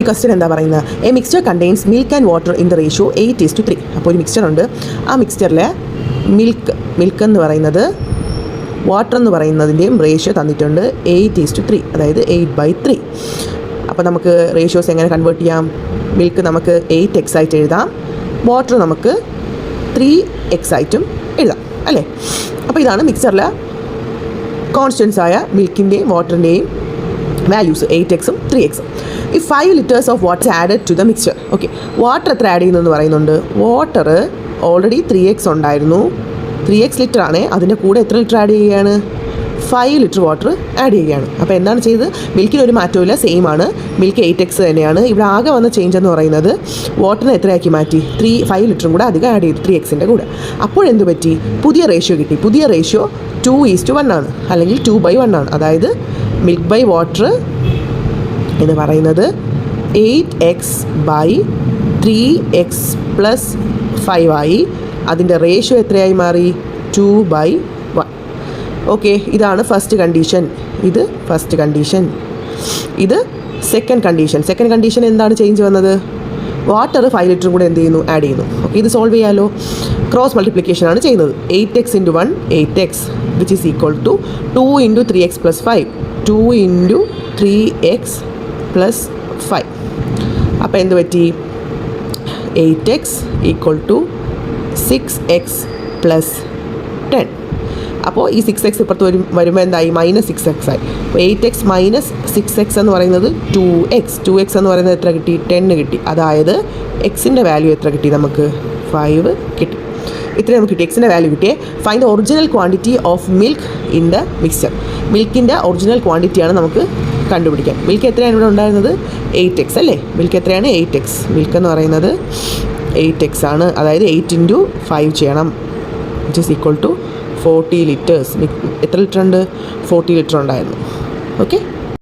Question എന്താ പറയുന്നത്? A mixture contains milk and water in the ratio 8:3. അപ്പോൾ ഒരു മിക്സ്ചർ ഉണ്ട്. ആ മിക്സ്ചറിലെ മിൽക്ക് എന്ന് പറയുന്നത് വാട്ടർ എന്ന് പറയുന്നതിൻ്റെയും റേഷ്യോ തന്നിട്ടുണ്ട് 8:3, അതായത് 8/3. അപ്പോൾ നമുക്ക് റേഷ്യോസ് എങ്ങനെ കൺവേർട്ട് ചെയ്യാം? മിൽക്ക് നമുക്ക് 8x ആയിട്ട് എഴുതാം, വാട്ടർ നമുക്ക് 3x ആയിട്ടും എഴുതാം അല്ലേ? അപ്പോൾ ഇതാണ് മിക്സ്ചറിലെ കോൺസ്റ്റൻസ് ആയ മിൽക്കിൻ്റെയും വാട്ടറിൻ്റെയും വാല്യൂസ് 8x-ഉം 3x-ഉം. ഈ 5 liters of water added to the mixture. Okay, water എത്ര ആഡ് ചെയ്യുന്നതെന്ന് പറയുന്നുണ്ട്. വാട്ടർ ഓൾറെഡി 3x ഉണ്ടായിരുന്നു, 3x ലിറ്റർ ആണ്. അതിൻ്റെ കൂടെ എത്ര ലിറ്റർ ആഡ് ചെയ്യുകയാണ്? 5 liter വാട്ടർ ആഡ് ചെയ്യുകയാണ്. അപ്പോൾ എന്താണ് ചെയ്തത്? മിൽക്കിന് ഒരു മാറ്റമില്ല, സെയിം ആണ്. മിൽക്ക് 8x തന്നെയാണ്. ഇവിടെ ആകെ വന്ന ചേഞ്ച് എന്ന് പറയുന്നത് വാട്ടറിനെ എത്രയാക്കി മാറ്റി? 5 ലിറ്ററും കൂടെ അധികം ആഡ് ചെയ്തു 3xൻ്റെ കൂടെ. അപ്പോഴെന്ത് പറ്റി? പുതിയ റേഷ്യോ കിട്ടി. പുതിയ റേഷ്യോ 2:1 ആണ്, അല്ലെങ്കിൽ 2/1 ആണ്. അതായത് മിൽക്ക് ബൈ വാട്ടർ എന്ന് പറയുന്നത് 8x/3x + 5 ആയി. അതിൻ്റെ റേഷ്യോ എത്രയായി മാറി? 2/1. ഓക്കെ, ഇതാണ് ഫസ്റ്റ് കണ്ടീഷൻ. ഇത് ഫസ്റ്റ് കണ്ടീഷൻ. ഇത് സെക്കൻഡ് കണ്ടീഷൻ. സെക്കൻഡ് കണ്ടീഷൻ എന്താണ് ചേഞ്ച് വന്നത്? വാട്ടർ 5 ലിറ്ററും കൂടെ എന്ത് ചെയ്യുന്നു? ആഡ് ചെയ്യുന്നു. ഓക്കെ, ഇത് സോൾവ് ചെയ്യാമല്ലോ. ക്രോസ് മൾട്ടിപ്ലിക്കേഷൻ ആണ് ചെയ്യുന്നത്. 8x × 1 8x which is equal to 2 × 3x + 5 2 × 3x + 5. അപ്പോൾ എന്ത് പറ്റി? 8x = 6x + 10. അപ്പോൾ ഈ 6x ഇപ്പുറത്ത് വരുമ്പോൾ എന്തായി? -6x ആയി. അപ്പോൾ 8x - 6x എന്ന് പറയുന്നത് 2x. 2x എന്ന് പറയുന്നത് എത്ര കിട്ടി? 10 കിട്ടി. അതായത് എക്സിൻ്റെ വാല്യൂ എത്ര കിട്ടി നമുക്ക്? 5 കിട്ടി. ഇത്രയും നമുക്ക് കിട്ടി. എക്സിൻ്റെ വാല്യൂ കിട്ടിയേ. Find the original quantity of milk in the mixture. മിൽക്കിൻ്റെ ഒറിജിനൽ ക്വാണ്ടിറ്റിയാണ് നമുക്ക് കണ്ടുപിടിക്കാൻ. മിൽക്ക് എത്രയാണ് ഇവിടെ ഉണ്ടായിരുന്നത്? 8x അല്ലേ? മിൽക്ക് എത്രയാണ്? 8x. മിൽക്ക് എന്ന് പറയുന്നത് 8x ആണ്. അതായത് 8 × 5 ചെയ്യണം, which is equal to 40 liters. എത്ര ലിറ്റർ ഉണ്ട്? 40 ലിറ്റർ ഉണ്ടായിരുന്നു. ഓക്കെ.